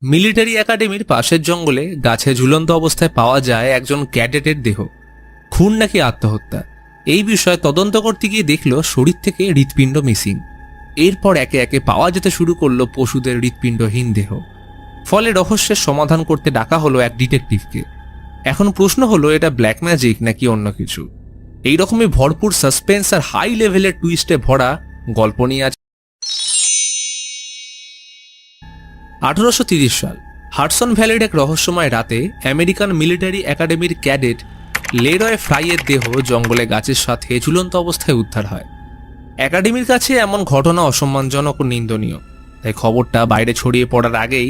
Military একাডেমির পাশের জঙ্গলে গাছে ঝুলন্ত অবস্থায় পাওয়া যায় একজন ক্যাডেটের দেহ। খুন নাকি আত্মহত্যা এই বিষয়ে তদন্ত করতে গিয়ে দেখল শরীর থেকে হৃৎপিণ্ড মিসিং। এরপর একে একে পাওয়া যেতে শুরু করলো পশুদের হৃৎপিণ্ডহীন দেহ। ফলে রহস্যের সমাধান করতে ডাকা হলো এক ডিটেকটিভকে। এখন প্রশ্ন হলো, এটা ব্ল্যাক ম্যাজিক নাকি অন্য কিছু? এইরকমই ভরপুর সাসপেন্স আর হাই লেভেলের টুইস্টে ভরা গল্প নিয়ে আছে 1830 সাল হাডসন ভ্যালির এক রহস্যময় রাতে আমেরিকান মিলিটারি একাডেমির ক্যাডেট লেরয় ফ্রাইয়ের দেহ জঙ্গলে গাছের সাথে ঝুলন্ত অবস্থায় উদ্ধার হয়। একাডেমির কাছে এমন ঘটনা অসম্মানজনক ও নিন্দনীয়, তাই খবরটা বাইরে ছড়িয়ে পড়ার আগেই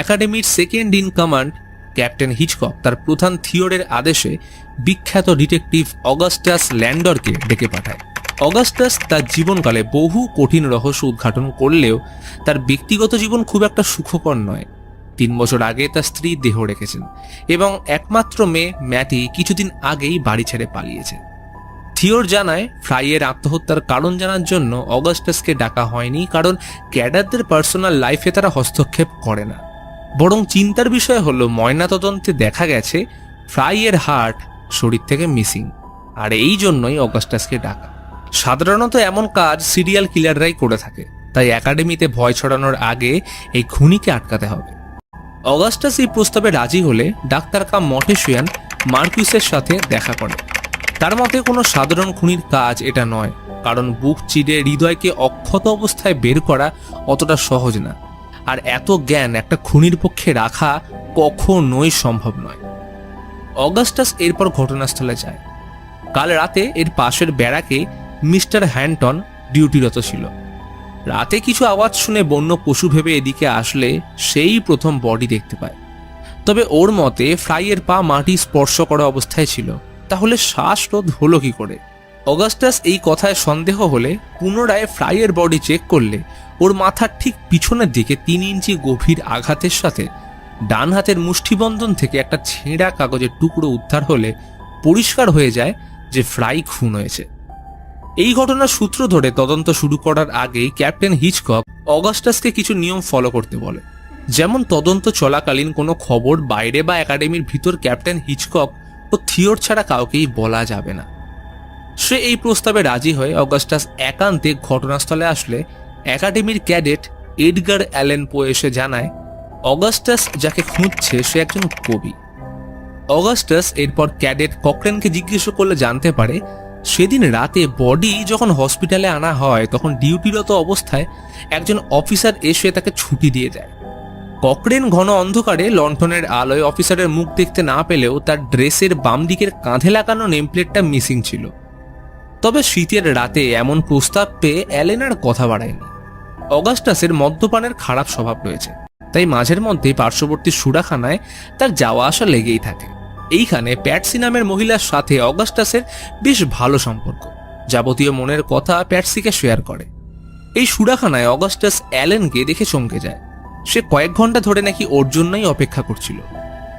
একাডেমির second in command captain Hitchcock তার প্রধান থিওরের আদেশে বিখ্যাত ডিটেকটিভ অগাস্টাস ল্যান্ডরকে ডেকে পাঠায়। অগাস্টাস তার জীবনকালে বহু কঠিন রহস্য উদ্ঘাটন করলেও তার ব্যক্তিগত জীবন খুব একটা সুখকর নয়। 3 বছর আগে তার স্ত্রী দেহ রেখেছেন এবং একমাত্র মেয়ে ম্যাটি কিছুদিন আগেই বাড়ি ছেড়ে পালিয়েছে। থিওর জানায় ফ্রাইয়ের আত্মহত্যার কারণ জানার জন্য অগাস্টাসকে ডাকা হয়নি, কারণ ক্যাডারদের পার্সোনাল লাইফে তারা হস্তক্ষেপ করে না। বরং চিন্তার বিষয় হলো ময়নাতদন্তে দেখা গেছে ফ্রাইয়ের হার্ট শরীর থেকে মিসিং, আর এই জন্যই অগাস্টাসকে ডাকা। সাধারণত এমন কাজ সিরিয়াল কিলাররাই করে থাকে, তাই একাডেমিতে ভয় ছড়ানোর আগে এই খুনিকে আটকাতে হবে। অগাস্টাস এই প্রস্তাবে রাজি হলে ডাক্তার কাম মর্টিশিয়ান মার্কুইসের সাথে দেখা করে। তার মতে কোনো সাধারণ খুনির কাজ এটা নয়, কারণ বুক চিরে হৃদয়কে অক্ষত অবস্থায় বের করা অতটা সহজ না, আর এত জ্ঞান একটা খুনির পক্ষে রাখা কখনোই সম্ভব নয়। অগাস্টাস এরপর ঘটনাস্থলে যায়। কাল রাতে এর পাশের ব্যারাকে মিস্টার হ্যান্টন ডিউটিরত ছিল। রাতে কিছু আওয়াজ শুনে বন্য পশু ভেবে এদিকে আসলে সেই প্রথম বডি দেখতে পায়। তবে ওর মতে ফ্রাইয়ের পা মাটি স্পর্শ করা অবস্থায় ছিল, তাহলে শ্বাসরোধ হলো কি করে? অগাস্টাস এই কথায় সন্দেহ হলে পুনরায় ফ্রাইয়ের বডি চেক করলে ওর মাথার ঠিক পিছনের দিকে 3 ইঞ্চি গভীর আঘাতের সাথে ডান হাতের মুষ্টিবন্ধন থেকে একটা ছেঁড়া কাগজের টুকরো উদ্ধার হলে পরিষ্কার হয়ে যায় যে ফ্রাই খুন হয়েছে। এই ঘটনার সূত্র ধরে তদন্ত শুরু করার আগেই ক্যাপ্টেন হিচকক অগাস্টাসকে কিছু নিয়ম ফলো করতে বলে। যেমন তদন্ত চলাকালীন কোনো খবর বাইরে বা একাডেমির ভিতর ক্যাপ্টেন হিচকক ও থিওর ছাড়া কাউকেই বলা যাবে না। সে এই প্রস্তাবে রাজি হয়ে অগাস্টাস একান্তে ঘটনাস্থলে আসলে একাডেমির ক্যাডেট এডগার অ্যালেন পো এসে জানায় অগাস্টাস যাকে খুঁজছে সে একজন কবি। অগাস্টাস এরপর ক্যাডেট ককরেনকে জিজ্ঞেস করলে জানতে পারে সেদিন রাতে বডি যখন হসপিটালে আনা হয় তখন ডিউটিরত অবস্থায় একজন অফিসার এসে তাকে ছুটি দিয়ে যায়। ককরেন ঘন অন্ধকারে লণ্ঠনের আলোয় অফিসারের মুখ দেখতে না পেলেও তার ড্রেসের বাম দিকের কাঁধে লাগানো নেমপ্লেটটা মিসিং ছিল। তবে শীতের রাতে এমন প্রস্তাব পেয়ে অ্যালেন আর কথা বাড়ায়নি। অগাস্টাসের মদ্যপানের খারাপ স্বভাব রয়েছে, তাই মাঝের মধ্যে পার্শ্ববর্তী সুরাখানায় তার যাওয়া আসা লেগেই থাকে। এইখানে প্যাটসি নামের মহিলার সাথে অগাস্টাসের বেশ ভালো সম্পর্ক। যাবতীয় মনের কথা প্যাটসিকে শেয়ার করে। এই সুরাখানায় অগাস্টাস অ্যালেনকে দেখে চমকে যায়। সে কয়েক ঘন্টা ধরে নাকি ওর জন্যই অপেক্ষা করছিল।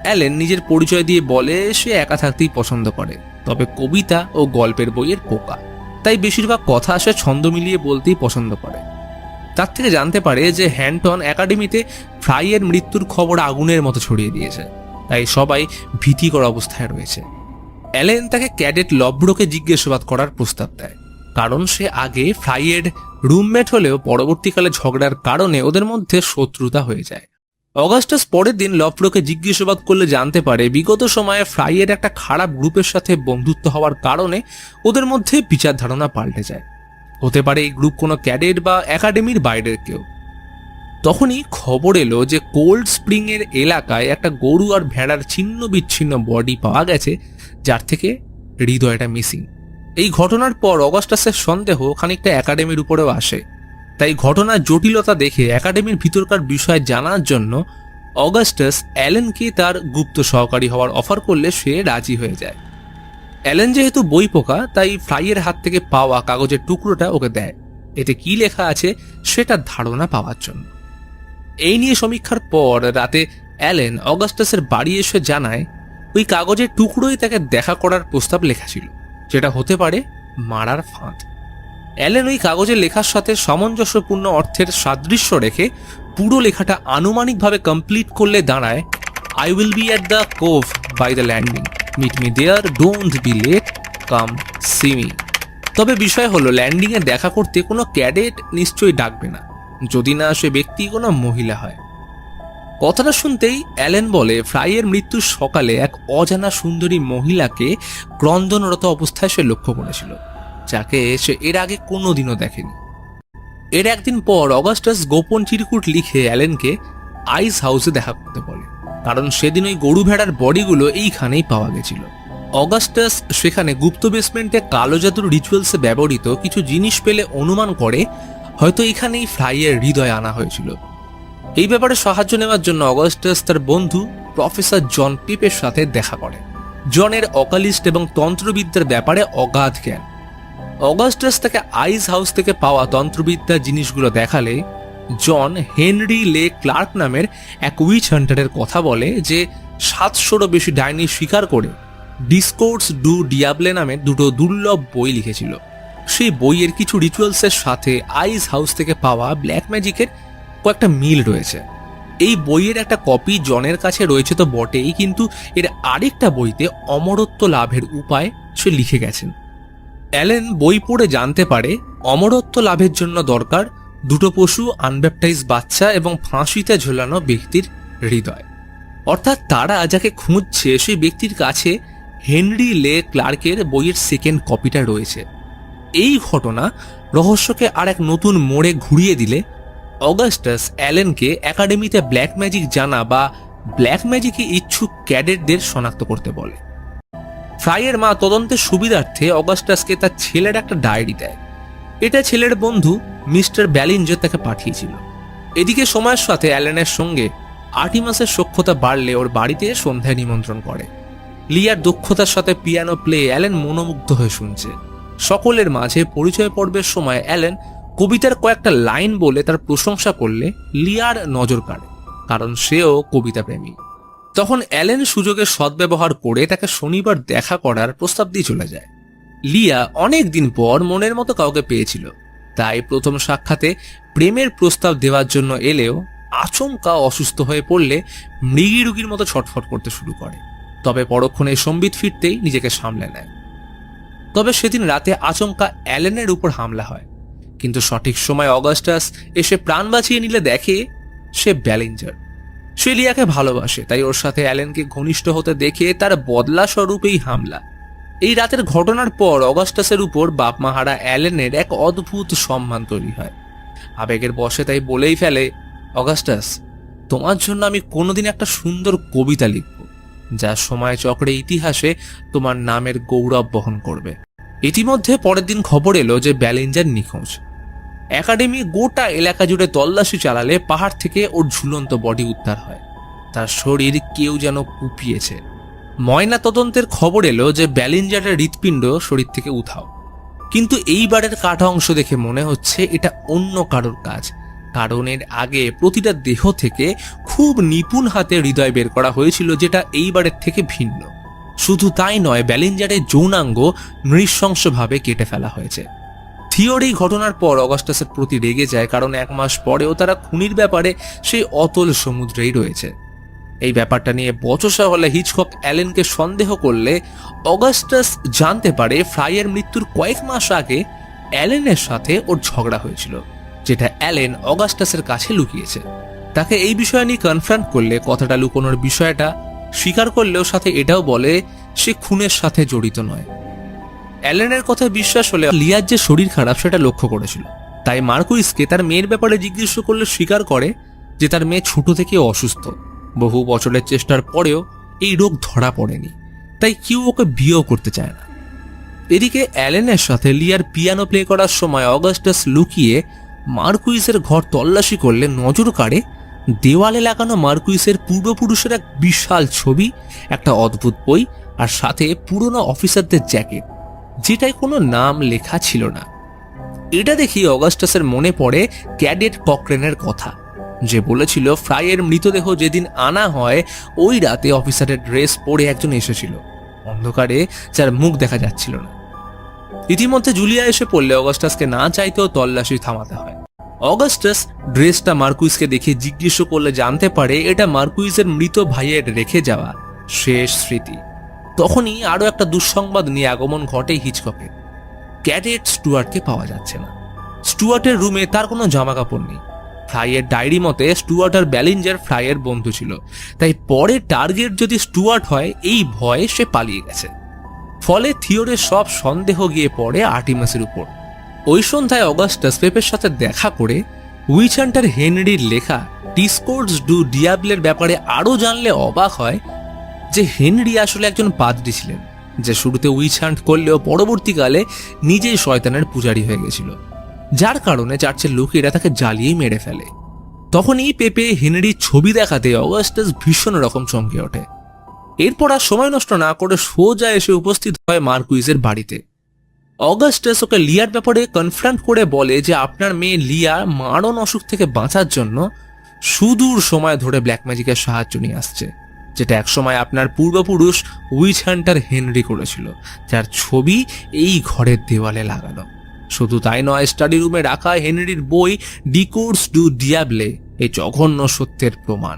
অ্যালেন নিজের পরিচয় দিয়ে বলে সে একা থাকতেই পছন্দ করে, তবে কবিতা ও গল্পের বইয়ের পোকা, তাই বেশিরভাগ কথা সে ছন্দ মিলিয়ে বলতেই পছন্দ করে। তার থেকে জানতে পারে যে হ্যান্টন একাডেমিতে ফ্রাইয়ের মৃত্যুর খবর আগুনের মতো ছড়িয়ে দিয়েছে, তাই সবাই ভীতিকর অবস্থায় রয়েছে। অ্যালেন তাকে ক্যাডেট লব্রোকে জিজ্ঞাসাবাদ করার প্রস্তাব দেয়, কারণ সে আগে ফ্রাইয়ের রুমমেট হলেও পরবর্তীকালে ঝগড়ার কারণে ওদের মধ্যে শত্রুতা হয়ে যায়। অগাস্টাস পরের দিন লব্রোকে জিজ্ঞাসাবাদ করলে জানতে পারে বিগত সময়ে ফ্রাইয়ের একটা খারাপ গ্রুপের সাথে বন্ধুত্ব হওয়ার কারণে ওদের মধ্যে বিচার ধারণা পাল্টে যায়। হতে পারে এই গ্রুপ কোনো ক্যাডেট বা একাডেমির বাইরের কেউ। তখনই খবর এলো যে কোল্ড স্প্রিং এর এলাকায় একটা গরু আর ভেড়ার ছিন্ন বিচ্ছিন্ন বডি পাওয়া গেছে, যার থেকে হৃদয়টা মিসিং। এই ঘটনার পর অগাস্টাসের সন্দেহ খানিকটা একাডেমির উপরেও আসে। তাই ঘটনার জটিলতা দেখে একাডেমির ভিতরকার বিষয় জানার জন্য অগাস্টাস অ্যালেনকে তার গুপ্ত সহকারী হওয়ার অফার করলে সে রাজি হয়ে যায়। অ্যালেন যেহেতু বই পোকা, তাই ফ্রাইয়ের হাত থেকে পাওয়া কাগজের টুকরোটা ওকে দেয়, এতে কি লেখা আছে সেটার ধারণা পাওয়ার জন্য। এই নিয়ে সমীক্ষার পর রাতে অ্যালেন অগাস্টাসের বাড়ি এসে জানায় ওই কাগজের টুকরোই তাকে দেখা করার প্রস্তাব লেখা ছিল, যেটা হতে পারে মারার ফাঁদ। অ্যালেন ওই কাগজের লেখার সাথে সামঞ্জস্যপূর্ণ অর্থের সাদৃশ্য রেখে পুরো লেখাটা আনুমানিকভাবে কমপ্লিট করলে দাঁড়ায়, I will be at the cove by the landing, meet me there, don't be late, come see me. তবে বিষয় হলো, ল্যান্ডিংয়ে দেখা করতে কোনো ক্যাডেট নিশ্চয়ই ডাকবে না, যদি না সে ব্যক্তি কোনো মহিলা হয়। কথাটা শুনতেই অ্যালেন বলে, ফ্রাইয়ের মৃত্যুর সকালে এক অজানা সুন্দরী মহিলাকে ক্রন্দনরত অবস্থায় সে লক্ষ্য করেছিল, যাকে সে এর আগে কোনোদিনও দেখেনি। এর একদিন পর অগাস্টাস গোপন চিরকুট লিখে অ্যালেনকে আইস হাউসে দেখা করতে বলে, কারণ সেদিন ওই গরু ভেড়ার বডিগুলো এইখানেই পাওয়া গেছিল। অগাস্টাস সেখানে গুপ্ত বেসমেন্টে কালো জাদুর রিচুয়ালসে ব্যবহৃত কিছু জিনিস পেলে অনুমান করে হয়তো এখানেই ফ্রাইয়ের হৃদয় আনা হয়েছিল। এই ব্যাপারে সাহায্য নেওয়ার জন্য অগাস্টাস তার বন্ধু প্রফেসর জন পিপের সাথে দেখা করে। জনের অকালিস্ট এবং তন্ত্রবিদ্যার ব্যাপারে অগাধ জ্ঞান। অগাস্টাস তাকে আইস হাউস থেকে পাওয়া তন্ত্রবিদ্যার জিনিসগুলো দেখালে জন হেনরি লে ক্লার্ক নামের এক উইচ হান্টারের কথা বলে, যে 700রও বেশি ডাইনি শিকার করে ডিসকোর্স ডু ডিয়াবলে নামে দুটো দুর্লভ বই লিখেছিল। সেই বইয়ের কিছু রিচুয়ালসের সাথে আইস হাউস থেকে পাওয়া ব্ল্যাক ম্যাজিকের কয়েকটা মিল রয়েছে। এই বইয়ের একটা কপি জনের কাছে রয়েছে তো বটেই, কিন্তু এর আরেকটা বইতে অমরত্ব লাভের উপায় সে লিখে গেছেন। অ্যালেন বই পড়ে জানতে পারে অমরত্ব লাভের জন্য দরকার দুটো পশু, আনব্যাপটাইজ বাচ্চা এবং ফাঁসিতে ঝোলানো ব্যক্তির হৃদয়। অর্থাৎ তারা যাকে খুঁজছে সেই ব্যক্তির কাছে হেনরি লে ক্লার্কের বইয়ের সেকেন্ড কপিটা রয়েছে। এই ঘটনা রহস্যকে আর এক নতুন মোড়ে ঘুরিয়ে দিলে অগাস্টাস অ্যালেনকে একাডেমিতে ব্ল্যাক ম্যাজিক জানা বা ব্ল্যাক ম্যাজিকে ইচ্ছুক ক্যাডেটদের শনাক্ত করতে বলে। ফ্রাইয়ের মা তদন্তের সুবিধার্থে অগাস্টাসকে তার ছেলের একটা ডায়েরি দেয়। এটা ছেলের বন্ধু মিস্টার ব্যালিঞ্জার তাকে পাঠিয়েছিল। এদিকে সময়ের সাথে অ্যালেনের সঙ্গে আর্টিমাসের সখ্যতা বাড়লে ওর বাড়িতে সন্ধ্যায় নিমন্ত্রণ করে। লিয়ার দক্ষতার সাথে পিয়ানো প্লে অ্যালেন মনোমুগ্ধ হয়ে শুনছে। সকলের মাঝে পরিচয় পর্বের সময় অ্যালেন কবিতার কয়েকটা লাইন বলে তার প্রশংসা করলে লিয়ার নজর কাড়ে, কারণ সেও কবিতা প্রেমী। তখন অ্যালেন সুযোগের সদ্ব্যবহার করে তাকে শনিবার দেখা করার প্রস্তাব দিয়ে চলে যায়। লিয়া অনেক দিন পর মনের মতো কাউকে পেয়েছিল, তাই প্রথম সাক্ষাতে প্রেমের প্রস্তাব দেওয়ার জন্য এলেও আচমকা অসুস্থ হয়ে পড়লে মৃগী রুগীর মতো ছটফট করতে শুরু করে। তবে পরক্ষণে সম্বিত ফিরতেই নিজেকে সামলে নেয়। তবে সেদিন রাতে আচমকা অ্যালেনের উপর হামলা হয়, কিন্তু সঠিক সময় অগাস্টাস এসে প্রাণ বাঁচিয়ে নিলে দেখে সে ব্যালিঞ্জার। সে লিয়াকে ভালোবাসে, তাই ওর সাথে অ্যালেনকে ঘনিষ্ঠ হতে দেখে তার বদলা স্বরূপ এই হামলা। এই রাতের ঘটনার পর অগাস্টাসের উপর বাপ মাহারা অ্যালেনের এক অদ্ভুত সম্মান তৈরি হয়। আবেগের বশে তাই বলেই ফেলে, অগাস্টাস, তোমার জন্য আমি কোনোদিন একটা সুন্দর কবিতা লিখব, যা সময় চক্রে ইতিহাসে তোমার নামের গৌরব বহন করবে। ইতিমধ্যে পরের দিন খবর এলো যে ব্যালিঞ্জার নিখোঁজ। একাডেমি গোটা এলাকা জুড়ে তল্লাশি চালালে পাহাড় থেকে ওর ঝুলন্ত বডি উদ্ধার হয়। তার শরীর কেউ যেন কুপিয়েছে। ময়না তদন্তের খবর এলো যে ব্যালিঞ্জারের হৃৎপিণ্ড শরীর থেকে উধাও। কিন্তু এইবারের কাটা অংশ দেখে মনে হচ্ছে এটা অন্য কারোর কাজ, কারণ এর আগে প্রতিটা দেহ থেকে খুব নিপুণ হাতে হৃদয় বের করা হয়েছিল, যেটা এইবারের থেকে ভিন্ন। শুধু তাই নয়, ব্যালিঞ্জারের যৌনাঙ্গ নৃশংসভাবে কেটে ফেলা হয়েছে। থিওর এই ঘটনার পর অগাস্টাসের প্রতি রেগে যায়, কারণ 1 মাস পরেও তারা খুনির ব্যাপারে সেই অতল সমুদ্রেই রয়েছে। এই ব্যাপারটা নিয়ে বচসা হলে হিচকক অ্যালেনকে সন্দেহ করলে অগাস্টাস জানতে পারে ফ্রাইয়ের মৃত্যুর কয়েক মাস আগে অ্যালেনের সাথে ওর ঝগড়া হয়েছিল, যেটা অ্যালেন অগাস্টাসের কাছে লুকিয়েছে। তাকে এই বিষয় নিয়ে কনফ্রন্ট করলে কথাটা লুকোনোর বিষয়টা স্বীকার করলেও সাথে এটাও বলে সে খুনের সাথে জড়িত নয়। অ্যালেনের কথা বিশ্বাস হলে লিয়ার যে শরীর খারাপ সেটা লক্ষ্য করেছিল, তাই মার্কুইসকে তার মেয়ের ব্যাপারে জিজ্ঞেস করলে স্বীকার করে যে তার মেয়ে ছোট থেকে অসুস্থ। বহু বছরের চেষ্টার পরেও এই রোগ ধরা পড়েনি, তাই কেউ ওকে বিয়েও করতে চায় না। এদিকে অ্যালেনের সাথে লিয়ার পিয়ানো প্লে করার সময় অগাস্টাস লুকিয়ে মার্কুইসের ঘর তল্লাশি করলে নজর কাড়ে দেওয়ালে লাগানো মার্কুইসের পূর্বপুরুষের এক বিশাল ছবি, একটা অদ্ভুত বই, আর সাথে পুরনো অফিসারদের জ্যাকেট, যেটায় কোনো নাম লেখা ছিল না। এটা দেখি অগাস্টাসের মনে পড়ে ক্যাডেট ককরেনের কথা, যে বলেছিল ফ্রাইয়ের মৃতদেহ যেদিন আনা হয় ওই রাতে অফিসারের ড্রেস পরে একজন এসেছিল, অন্ধকারে যার মুখ দেখা যাচ্ছিল না। ইতিমধ্যে জুলিয়া এসে পড়লে অগাস্টাসকে না চাইতেও তল্লাশি থামাতে হয়। অগাস্টাস ড্রেসটা মার্কুইসকে দেখে জিজ্ঞেস করলে জানতে পারে এটা মার্কুইসের মৃত ভাইয়ের রেখে যাওয়া শেষ স্মৃতি। তখনই আরো একটা দুঃসংবাদ নিয়ে আগমন ঘটে হিচককের। ক্যাডেট স্টুয়ার্টকে পাওয়া যাচ্ছে না। স্টুয়ার্টের রুমে তার কোনো জামা কাপড় নেই। ফ্রাইয়ের ডায়েরি মতে স্টুয়ার্ট আর ব্যালিঞ্জার ফ্রাইয়ের বন্ধু ছিল, তাই পরে টার্গেট যদি স্টুয়ার্ট হয় এই ভয়ে সে পালিয়ে গেছে। ফলে থিওরের সব সন্দেহ গিয়ে পড়ে আর্টিমাসের উপর। ওই সন্ধ্যায় অগাস্টাস পেপের সাথে দেখা করে উইচ হান্টার হেনরির লেখা ডিসকোর্স ডু ডিয়াবলের ব্যাপারে আরো জানলে অবাক হয় যে হেনরি আসলে একজন পাদ্রী ছিলেন, যে শুরুতে উইচ হান্ট করলেও পরবর্তীকালে নিজেই শয়তানের পূজারী হয়ে গেছিল, যার কারণে চার্চের লোকেরা তাকে জ্বালিয়েই মেরে ফেলে। তখনই পেপে হেনরির ছবি দেখাতে অগাস্টাস ভীষণ রকম চমকে ওঠে। এরপর আর সময় নষ্ট না করে সোজা এসে উপস্থিত হয় মার্কুইসের বাড়িতে। অগাস্টাস ওকে লিয়ার ব্যাপারে কনফ্রান্ট করে বলে যে আপনার মেয়ে লিয়া মারণ অসুখ থেকে বাঁচার জন্য সুদূর সময় ধরে ব্ল্যাক ম্যাজিকের সাহায্য নিয়ে আসছে, যেটা একসময় আপনার পূর্বপুরুষ উইচ হান্টার হেনরি করেছিল, যার ছবি এই ঘরের দেওয়ালে লাগানো। শুধু তাই নয়, স্টাডি রুমে রাখা হেনরির বই ডিকোর্স ডু ডিয়াবলে এই জঘন্য সত্যের প্রমাণ।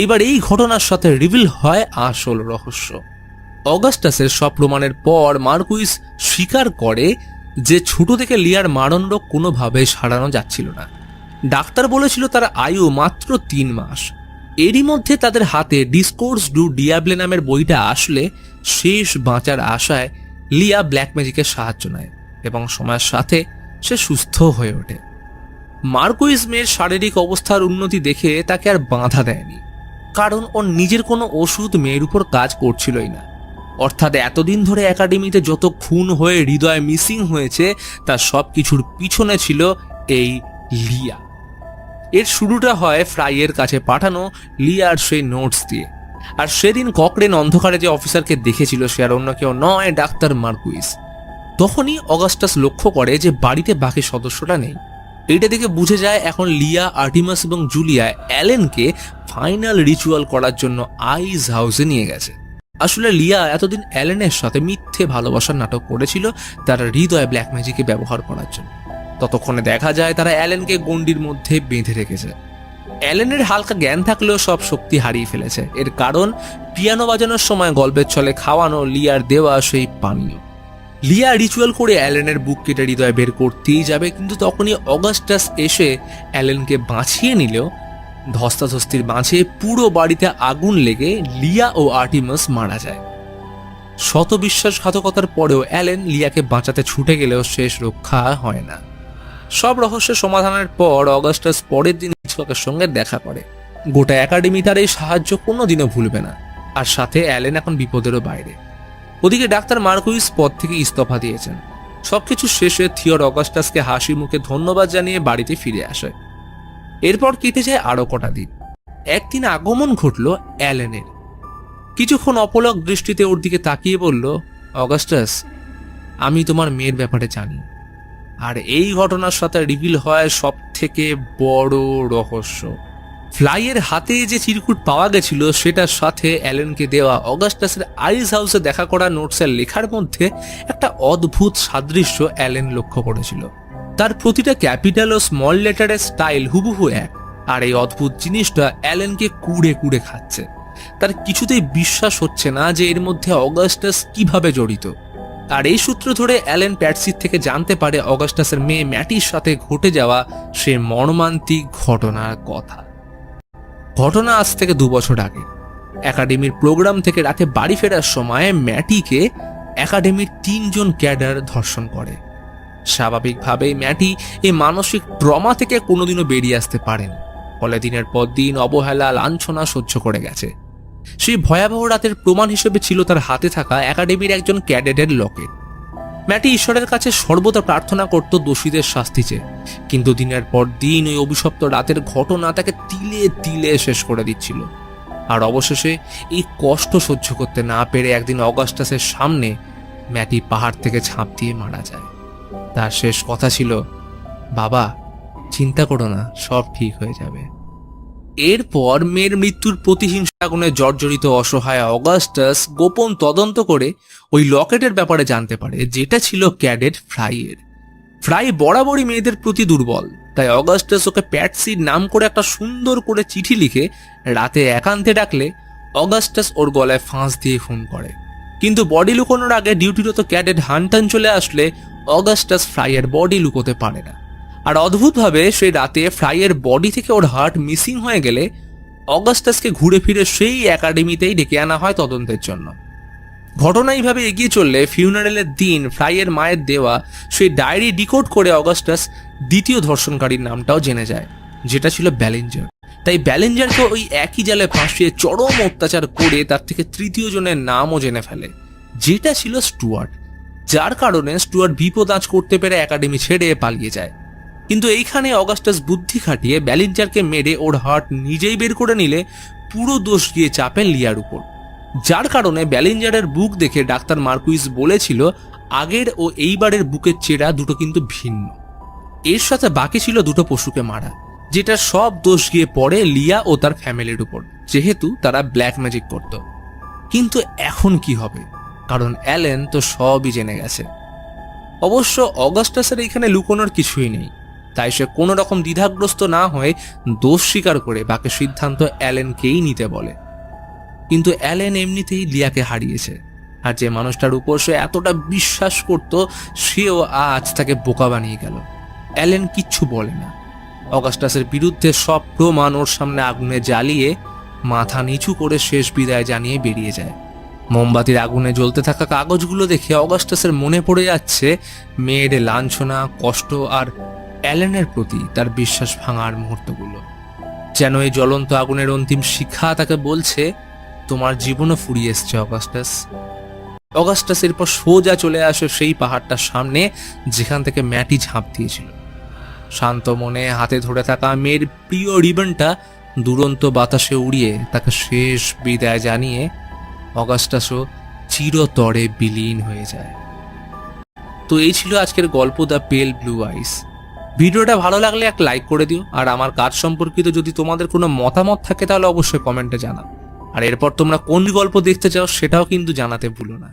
এইবার এই ঘটনার সাথে রিভিল হয় আসল রহস্য। অগাস্টাসের সব প্রমাণের পর মার্কুইস স্বীকার করে যে ছোট থেকে লিয়ার মারণ রোগ কোনোভাবে সারানো যাচ্ছিল না। ডাক্তার বলেছিল তার আয়ু মাত্র 3 মাস। এরই মধ্যে তাদের হাতে ডিসকোর্স ডু ডিয়াবলে নামের বইটা আসলে শেষ বাঁচার আশায় লিয়া ব্ল্যাক ম্যাজিকের সাহায্য নেয় এবং সময়ের সাথে সে সুস্থ হয়ে ওঠে। মার্কুইস মেয়ের শারীরিক অবস্থার উন্নতি দেখে তাকে আর বাধা দেয়নি, কারণ ওর নিজের কোনো ওষুধ মেয়ের উপর কাজ করছিলই না। অর্থাৎ এতদিন ধরে একাডেমিতে যত খুন হয়ে হৃদয় মিসিং হয়েছে তার সব কিছুর পিছনে ছিল এই লিয়া। এর শুরুটা হয় ফ্রাইয়ের কাছে পাঠানো লিয়ার সেই নোটস দিয়ে। আর সেদিন ককরেন অন্ধকারে যে অফিসারকে দেখেছিল সে আর অন্য কেউ নয়, ডাক্তার মার্কুইস। তখনই অগাস্টাস লক্ষ্য করে যে বাড়িতে বাকি সদস্যরা নেই। এটা দেখে বুঝে যায় এখন লিয়া, আর্টিমাস এবং জুলিয়া অ্যালেনকে ফাইনাল রিচুয়াল করার জন্য আইস হাউসে নিয়ে গেছে। আসলে লিয়া এতদিন অ্যালেনের সাথে মিথ্যে ভালোবাসার নাটক করেছিল তার হৃদয় ব্ল্যাক ম্যাজিকে ব্যবহার করার জন্য। ততক্ষণে দেখা যায় তারা অ্যালেনকে গণ্ডির মধ্যে বেঁধে রেখেছে। অ্যালেনের হালকা জ্ঞান থাকলেও সব শক্তি হারিয়ে ফেলেছে। এর কারণ পিয়ানো বাজানোর সময় গল্পের ছলে খাওয়ানো লিয়ার দেওয়া সেই পানীয়। লিয়া রিচুয়াল করে অ্যালেনের বুক কেটে হৃদয় বের করতেই যাবে, কিন্তু তখনই অগাস্টাস এসে অ্যালেনকে বাঁচিয়ে নিলেও ধস্তাধস্তির মাঝে পুরো বাড়িতে আগুন লেগে লিয়া ও আর্টিমাস মারা যায়। শত বিশ্বাসঘাতকতার পরেও অ্যালেন লিয়াকে বাঁচাতে ছুটে গেলেও শেষ রক্ষা হয় না। সব রহস্যের সমাধানের পর অগাস্টাস পরের দিন হিচককের সঙ্গে দেখা করে। গোটা একাডেমি তার এই সাহায্য কোনোদিনও ভুলবে না। আর সাথে অ্যালেন এখন বিপদেরও বাইরে। ওদিকে ডাক্তার মার্কুইস পদ থেকে ইস্তফা দিয়েছেন। সবকিছু শেষে থিওর অগাস্টাসকে হাসি মুখে ধন্যবাদ জানিয়ে বাড়িতে ফিরে আসে। এরপর কেটে যায় আরো কটা দিন। একদিন আগমন ঘটল অ্যালেনের। কিছুক্ষণ অপলক দৃষ্টিতে ওর দিকে তাকিয়ে বলল, অগাস্টাস, আমি তোমার মেয়ের ব্যাপারে জানি। আর এই ঘটনার সাথে রিভিল হয় সব থেকে বড় রহস্য। ফ্লাইয়ের হাতে যে চিরকুট পাওয়া গেছিল সেটার সাথে অ্যালেনকে দেওয়া অগাস্টাসের আইস হাউসে দেখা করা নোটসের লেখার মধ্যে একটা অদ্ভুত সাদৃশ্য অ্যালেন লক্ষ্য করেছিল। তার প্রতিটা ক্যাপিটাল ও স্মল লেটারের স্টাইল হুবহু এক। আর এই অদ্ভুত জিনিসটা অ্যালেনকে কুড়ে কুড়ে খাচ্ছে। তার কিছুতেই বিশ্বাস হচ্ছে না যে এর মধ্যে অগাস্টাস কিভাবে জড়িত। আর এই সূত্র ধরে অ্যালেন প্যাটসির থেকে জানতে পারে অগাস্টাসের মেয়ে ম্যাটির সাথে ঘটে যাওয়া সে মর্মান্তিক ঘটনার কথা। ঘটনা আজ থেকে 2 বছর আগে একাডেমির প্রোগ্রাম থেকে রাতে বাড়ি ফেরার সময় ম্যাটিকে একাডেমির 3 জন ক্যাডার ধর্ষণ করে। স্বাভাবিকভাবেই ম্যাটি এই মানসিক ট্রমা থেকে কোনোদিনও বেরিয়ে আসতে পারেন। ফলে দিনের পর দিন অবহেলা, লাঞ্ছনা সহ্য করে গেছে। সেই ভয়াবহ রাতের প্রমাণ হিসেবে ছিল তার হাতে থাকা একাডেমির একজন ক্যাডেটের লকেট। ম্যাটি ঈশ্বরের কাছে সর্বদা প্রার্থনা করত দোষীদের শাস্তি চেয়ে, কিন্তু দিনের পর দিন ওই অভিশপ্ত রাতের ঘটনা তাকে তিলে তিলে শেষ করে দিচ্ছিল। আর অবশেষে এই কষ্ট সহ্য করতে না পেরে একদিন অগাস্টাসের সামনে ম্যাটি পাহাড় থেকে ঝাঁপ দিয়ে মারা যায়। তার শেষ কথা ছিল, বাবা, চিন্তা করো না, সব ঠিক হয়ে যাবে। এরপর মেয়ের মৃত্যুর প্রতিহিংসা আগুনে জর্জরিত অসহায় অগাস্টাস গোপন তদন্ত করে ওই লকেটের ব্যাপারে জানতে পারে, যেটা ছিল ক্যাডেট ফ্রাইয়ের। ফ্রাই বরাবরই মেয়েদের প্রতি দুর্বল। তাই অগাস্টাস ওকে প্যাটসির নাম করে একটা সুন্দর করে চিঠি লিখে রাতে একান্তে ডাকলে অগাস্টাস ওর গলায় ফাঁস দিয়ে খুন করে। কিন্তু বডি লুকোনোর আগে ডিউটিরত ক্যাডেট হান্টান চলে আসলে অগাস্টাস ফ্রাইয়ের বডি লুকোতে পারে না। আর অদ্ভুতভাবে সেই রাতে ফ্রাইয়ের বডি থেকে ওর হার্ট মিসিং হয়ে গেলে অগাস্টাসকে ঘুরে ফিরে সেই একাডেমিতেই ডেকে আনা হয় তদন্তের জন্য। ঘটনা এইভাবে এগিয়ে চললে ফিউনারেলের দিন ফ্রাইয়ের মায়ের দেওয়া সেই ডায়েরি ডিকোড করে অগাস্টাস দ্বিতীয় ধর্ষণকারীর নামটাও জেনে যায়, যেটা ছিল ব্যালেঞ্জার। তাই ব্যালেঞ্জারকে ওই একই জালে ফাঁসিয়ে চরম অত্যাচার করে তার থেকে তৃতীয় জনের নামও জেনে ফেলে, যেটা ছিল স্টুয়ার্ট। যার কারণে স্টুয়ার্ট বিপদ আঁচ করতে পেরে একাডেমি ছেড়ে পালিয়ে যায়। কিন্তু এইখানে অগাস্টাস বুদ্ধি খাটিয়ে ব্যালেঞ্জারকে মেরে ওর হার্ট নিজেই বের করে নিলে পুরো দোষ গিয়ে চাপেন লিয়ার উপর। যার কারণে ব্যালেঞ্জারের বুক দেখে ডাক্তার মার্কুইস বলেছিল আগের ও এইবারের বুকের চেরা দুটো কিন্তু ভিন্ন। এর সাথে বাকি ছিল দুটো পশুকে মারা, যেটা সব দোষ গিয়ে পড়ে লিয়া ও তার ফ্যামিলির উপর, যেহেতু তারা ব্ল্যাক ম্যাজিক করত। কিন্তু এখন কি হবে, কারণ অ্যালেন তো সবই জেনে গেছে। অবশ্য অগাস্টাসের এখানে লুকোনোর কিছুই নেই, তাই সে কোনো রকম দ্বিধাগ্রস্ত না হয়ে দোষ স্বীকার করে বাকি সিদ্ধান্ত অ্যালেনকেই নিতে বলে। কিন্তু অ্যালেন এমনিতেই লিয়াকে হারিয়েছে, আর যে মানুষটার উপর সে এতটা বিশ্বাস করত সেও আজ তাকে বোকা বানিয়ে গেল। অ্যালেন কিচ্ছু বলে না। অগাস্টাসের বিরুদ্ধে সব প্রমাণ ওর সামনে আগুনে জ্বালিয়ে মাথা নিচু করে শেষ বিদায় জানিয়ে বেরিয়ে যায়। মোমবাতির আগুনে জ্বলতে থাকা কাগজগুলো দেখে অগাস্টাসের মনে পড়ে যাচ্ছে মেয়ের লাঞ্ছনা, কষ্ট আর অ্যালেনের প্রতি তার বিশ্বাস ভাঙার মুহূর্তগুলো। যেন এই জ্বলন্ত আগুনের অন্তিম শিখা তাকে বলছে, তোমার জীবনও ফুরিয়ে এসছে অগাস্টাস। অগাস্টাস এরপর সোজা চলে আসে সেই পাহাড়টার সামনে যেখান থেকে ম্যাটি ঝাঁপ দিয়েছিল। শান্ত মনে হাতে ধরে থাকা মেয়ের প্রিয় রিবনটা দুরন্ত বাতাসে উড়িয়ে তাকে শেষ বিদায় জানিয়ে অগাস্টাসও চিরতরে বিলীন হয়ে যায়। তো এই ছিল আজকের গল্প দ্য পেল ব্লু আইস। ভিডিওটা ভালো লাগলে এক লাইক করে দিও, আর আমার কাজ সম্পর্কিত যদি তোমাদের কোনো মতামত থাকে তাহলে অবশ্যই কমেন্টে জানাও। আর এরপর তোমরা কোন গল্প দেখতে চাও সেটাও কিন্তু জানাতে ভুলো না।